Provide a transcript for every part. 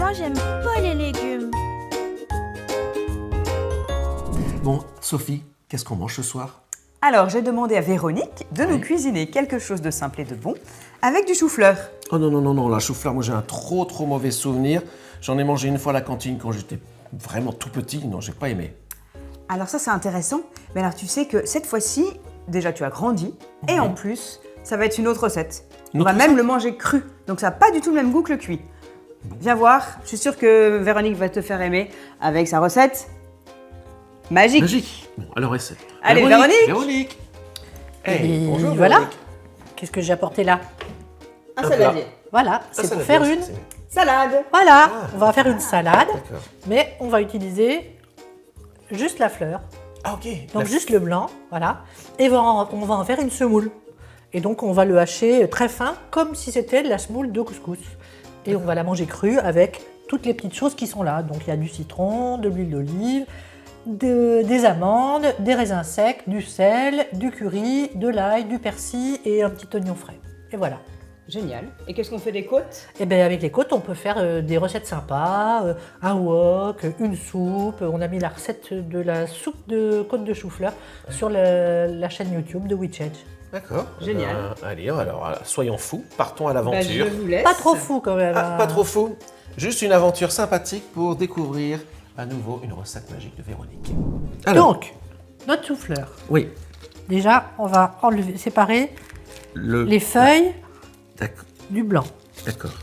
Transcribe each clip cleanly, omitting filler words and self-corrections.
pourtant j'aime pas les légumes. Bon, Sophie, qu'est-ce qu'on mange ce soir? Alors, j'ai demandé à Véronique de nous cuisiner quelque chose de simple et de bon avec du chou-fleur. Oh non, non, non, non, la chou-fleur, moi j'ai un trop mauvais souvenir. J'en ai mangé une fois à la cantine quand j'étais vraiment tout petit. Non, j'ai pas aimé. Alors ça, c'est intéressant. Mais alors, tu sais que cette fois-ci, déjà, tu as grandi. Et en plus, ça va être une autre recette. On va même le manger cru. Donc, ça n'a pas du tout le même goût que le cuit. Viens voir. Je suis sûre que Véronique va te faire aimer avec sa recette magique. Magique. Bon, alors essaie. Allez, Véronique. Véronique. Et bonjour, voilà. Véronique. Qu'est-ce que j'ai apporté là? Un saladier. Voilà, c'est pour faire une. Salade. Voilà, on va faire une salade, D'accord. mais on va utiliser juste la fleur, Ah, ok. donc juste le blanc, voilà. Et on va en faire une semoule. Et donc on va le hacher très fin, comme si c'était de la semoule de couscous. Et on va la manger crue avec toutes les petites choses qui sont là. Donc il y a du citron, de l'huile d'olive, des amandes, des raisins secs, du sel, du curry, de l'ail, du persil et un petit oignon frais. Et voilà. Génial. Et qu'est-ce qu'on fait des côtes? Et bien avec les côtes, on peut faire des recettes sympas, un wok, une soupe. On a mis la recette de la soupe de côtes de chou-fleur sur la chaîne YouTube de Witch Edge. D'accord. Génial. Allez, alors, soyons fous, partons à Bah, l'aventure. je vous laisse. Pas trop fou quand même. Ah, pas trop fou. Juste une aventure sympathique pour découvrir à nouveau une recette magique de Véronique. Alors, Donc, notre chou-fleur. oui, Déjà, on va séparer le... les feuilles D'accord, du blanc. d'accord.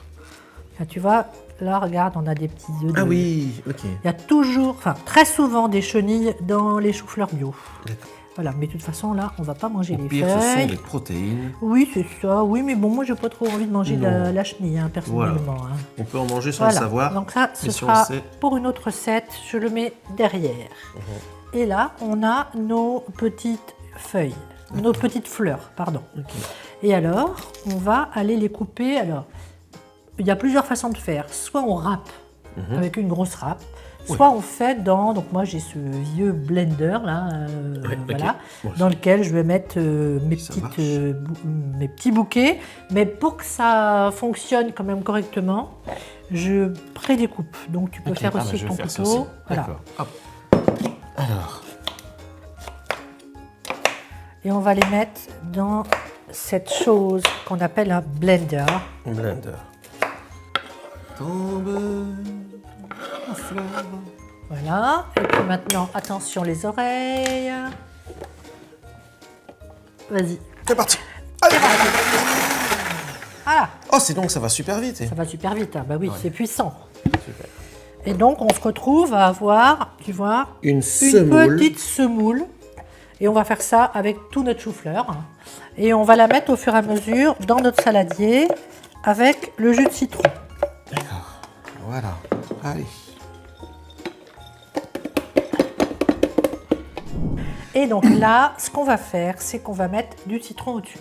Là, tu vois, là, regarde, on a des petits œufs. Ah oui, ok. Il y a toujours, enfin, très souvent des chenilles dans les choux-fleurs bio. D'accord. Voilà, mais de toute façon, là, on va pas manger Au les pire, ce sont feuilles. des protéines. Oui, c'est ça. Oui, mais bon, moi, j'ai pas trop envie de manger Non. la chenille, hein, personnellement. Hein. On peut en manger sans Voilà. le savoir. Donc ça, ce mais si on sera le sait. pour une autre recette. Je le mets derrière. Et là, on a nos petites feuilles, nos petites fleurs, pardon. Ok. Et alors, on va aller les couper. Alors, il y a plusieurs façons de faire. Soit on râpe avec une grosse râpe, soit on fait dans. Donc moi, j'ai ce vieux blender là, Ouais, voilà, ok. Bon, dans lequel je vais mettre Ça marche. mes petits bouquets. Mais pour que ça fonctionne quand même correctement, je prédécoupe. Donc tu peux Ok, faire ah, aussi bah, je avec vais ton faire ça couteau. aussi. Voilà. D'accord. Hop. Alors, Et on va les mettre dans cette chose qu'on appelle un blender. un blender. Tombe la fleur. Voilà. Et puis maintenant, attention les oreilles. Vas-y. C'est parti. Voilà. Oh, c'est donc ça va super vite. Ça va super vite. Hein. Bah oui, c'est puissant. Super. Et donc, on se retrouve à avoir, tu vois, Une une semoule. petite semoule. Et on va faire ça avec tout notre chou-fleur. Et on va la mettre au fur et à mesure dans notre saladier avec le jus de citron. D'accord. Voilà. Allez. Et donc là, ce qu'on va faire, c'est qu'on va mettre du citron au-dessus.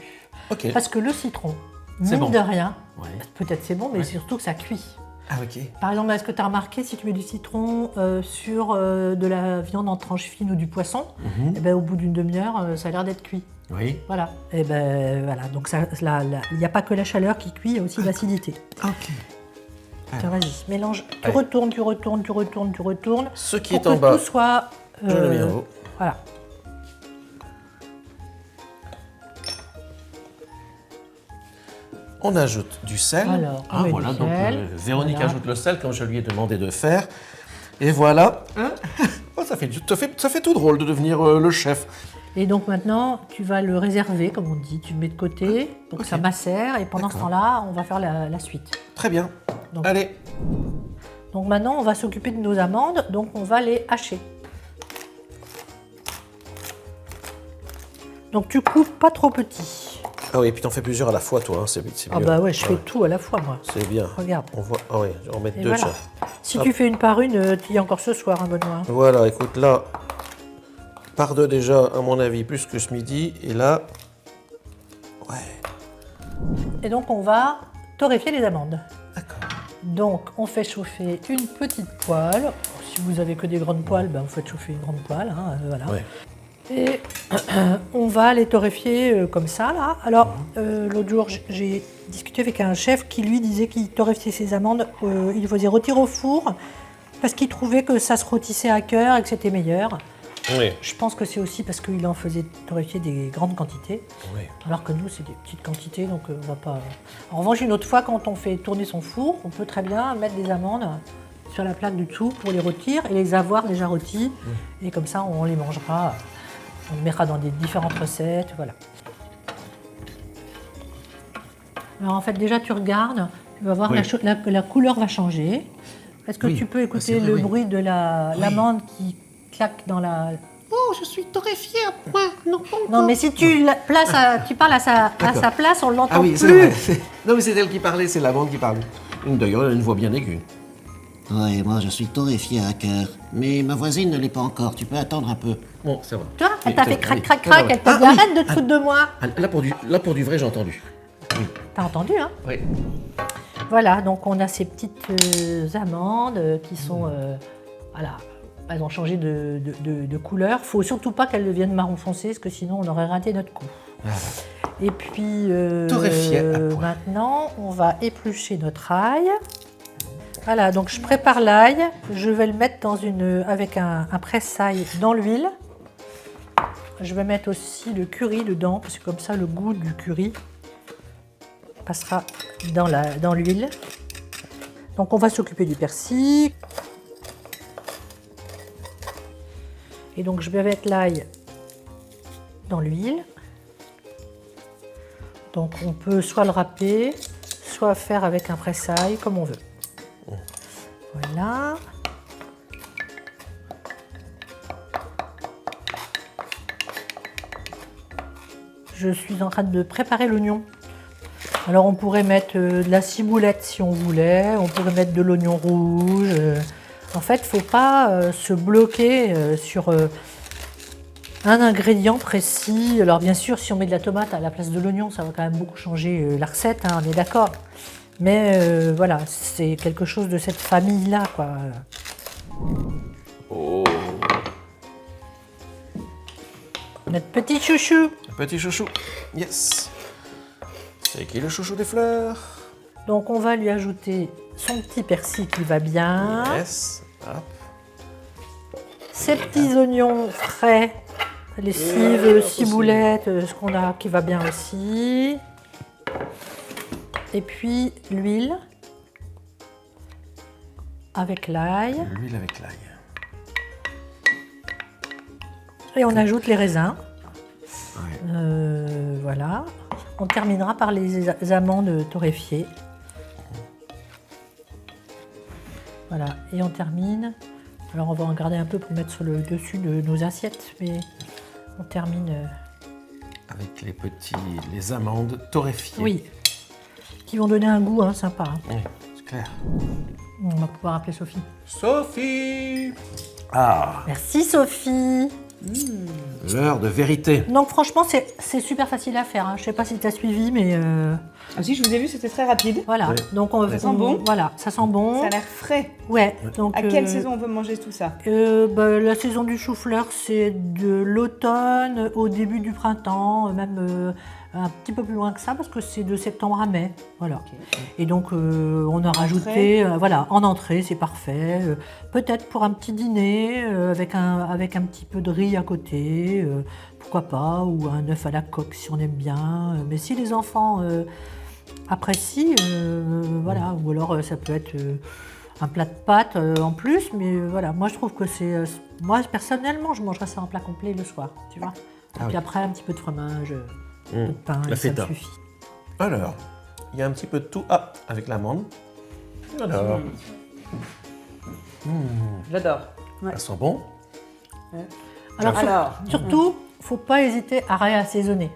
Ok. Parce que le citron, C'est mine bon. de rien, Ouais. peut-être c'est bon, mais surtout que ça cuit. Ah, ok. Par exemple, est-ce que tu as remarqué, si tu mets du citron sur de la viande en tranches fines ou du poisson, eh ben, au bout d'une demi-heure, ça a l'air d'être cuit. Oui. Voilà. Et ben voilà. Donc il n'y a pas que la chaleur qui cuit, il y a aussi l'acidité. Ok. Tiens, vas-y, mélange. Tu Allez. retournes, tu retournes, tu retournes, tu retournes. Ce qui pour est en que bas, tout soit. je le mets en haut. Voilà. On ajoute du sel. Alors, on met voilà, du donc sel. Véronique Voilà. ajoute le sel comme je lui ai demandé de faire. Et voilà. Oh, ça fait tout drôle de devenir le chef. Et donc maintenant, tu vas le réserver, comme on dit. Tu le mets de côté pour que Ok. ça macère. Et pendant ce D'accord. temps-là, on va faire la suite. Très bien. Donc- Allez. Donc maintenant, on va s'occuper de nos amandes. Donc on va les hacher. Donc tu coupes pas trop petit. Ah oui, et puis t'en fais plusieurs à la fois, toi. Hein, c'est Ah mieux. bah ouais, je fais tout à la fois, moi. C'est bien. Regarde. On voit. Ah oui, je vais en mettre Et deux, voilà. tiens. Si Hop. tu fais une par une, tu y es encore ce soir, hein, Benoît. Voilà, écoute, là, par deux déjà, à mon avis, plus que ce midi. Et là, ouais, Et donc on va torréfier les amandes. d'accord. Donc on fait chauffer une petite poêle. Si vous avez que des grandes poêles, ben, vous faites chauffer une grande poêle. Hein, voilà. Ouais. Et on va les torréfier comme ça là. Alors l'autre jour j'ai discuté avec un chef qui lui disait qu'il torréfiait ses amandes, il les faisait rôtir au four parce qu'il trouvait que ça se rôtissait à cœur et que c'était meilleur. Oui. Je pense que c'est aussi parce qu'il en faisait torréfier des grandes quantités, Oui. alors que nous c'est des petites quantités, donc on va pas. En revanche, une autre fois, quand on fait tourner son four, on peut très bien mettre des amandes sur la plaque du dessous pour les rôtir et les avoir déjà rôties, et comme ça on les mangera, on les mettra dans des différentes recettes, voilà. Alors en fait déjà tu regardes, tu vas voir Oui. la couleur va changer. Est-ce que Oui. tu peux Ah, écouter c'est vrai, le oui. bruit de l'amande qui claque dans la... Oh, je suis torréfié à point. Non, pas encore. Non mais si tu, tu parles à sa place, on l'entend Ah oui, plus. c'est vrai. Non, mais c'est elle qui parlait, c'est l'amande qui parle. D'ailleurs, elle a une voix bien aiguë. Ouais, moi je suis torréfié à cœur. Mais ma voisine ne l'est pas encore, tu peux attendre un peu. Bon, ça va. Tu vois, elle Oui, t'a c'est fait vrai, crac, oui. crac, Ah, crac, ouais. elle t'a dit Ah, oui. arrête de te foutre de moi. Ah, là, pour du vrai, j'ai entendu. T'as entendu, hein? Oui. Voilà, donc on a ces petites amandes qui sont... voilà, elles ont changé de couleur. Faut surtout pas qu'elles deviennent marron foncé, parce que sinon on aurait raté notre coup. Et puis Torréfié à point. maintenant, on va éplucher notre ail. Voilà, donc je prépare l'ail. Je vais le mettre avec un presse-ail dans l'huile. Je vais mettre aussi le curry dedans, parce que comme ça, le goût du curry passera dans l'huile. Donc on va s'occuper du persil. Et donc je vais mettre l'ail dans l'huile. Donc on peut soit le râper, soit faire avec un presse-ail, comme on veut. Voilà. Je suis en train de préparer l'oignon. Alors on pourrait mettre de la ciboulette si on voulait, on pourrait mettre de l'oignon rouge. En fait, il ne faut pas se bloquer sur un ingrédient précis. Alors bien sûr, si on met de la tomate à la place de l'oignon, ça va quand même beaucoup changer la recette, hein, on est d'accord. Mais voilà, c'est quelque chose de cette famille-là, quoi. Oh, Notre petit chouchou. un petit chouchou. Yes. C'est qui le chouchou des fleurs? Donc on va lui ajouter son petit persil qui va bien. Yes. Hop. Ces petits oignons frais, lessive, ciboulette, ce qu'on a qui va bien aussi. Et puis l'huile avec l'ail. L'huile avec l'ail. Et on ajoute les raisins. Ouais. Voilà. On terminera par les amandes torréfiées. Voilà. Et on termine. Alors on va en garder un peu pour mettre sur le dessus de nos assiettes, mais on termine. Avec les amandes torréfiées. Oui. Qui vont donner un goût sympa. Hein. Oui, c'est clair. On va pouvoir appeler Sophie. Sophie! Ah, Merci Sophie. l'heure de vérité. Donc franchement c'est super facile à faire. Hein. Je ne sais pas si tu as suivi, mais Ah si, je vous ai vu, c'était très rapide. voilà. Ouais. Donc Ça sent bon. Voilà, ça sent bon. Ça a l'air frais. Ouais. Donc À quelle saison on peut manger tout ça? La saison du chou-fleur, c'est de l'automne au début du printemps, même un petit peu plus loin que ça, parce que c'est de septembre à mai. Voilà. Et donc, on a rajouté, voilà, en entrée, c'est parfait. Peut-être pour un petit dîner, avec un petit peu de riz à côté, pourquoi pas, ou un œuf à la coque si on aime bien. Mais si les enfants apprécient, voilà, ou alors ça peut être un plat de pâtes en plus, mais voilà, moi je trouve que c'est... moi personnellement, je mangerais ça en plat complet le soir, tu vois. Et puis oui. après, un petit peu de fromage, un peu de pain, La et ça me feta. suffit. Alors, il y a un petit peu de tout. Ah, avec l'amande. Alors, J'adore. ça sent bon. Alors, surtout, faut pas hésiter à réassaisonner.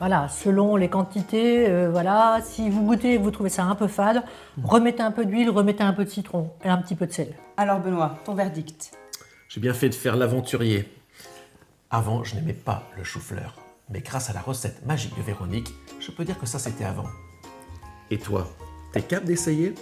Voilà, selon les quantités, voilà, si vous goûtez et que vous trouvez ça un peu fade, remettez un peu d'huile, remettez un peu de citron et un petit peu de sel. Alors Benoît, ton verdict? J'ai bien fait de faire l'aventurier. Avant, je n'aimais pas le chou-fleur. Mais grâce à la recette magique de Véronique, je peux dire que ça, c'était avant. Et toi, t'es capable d'essayer ?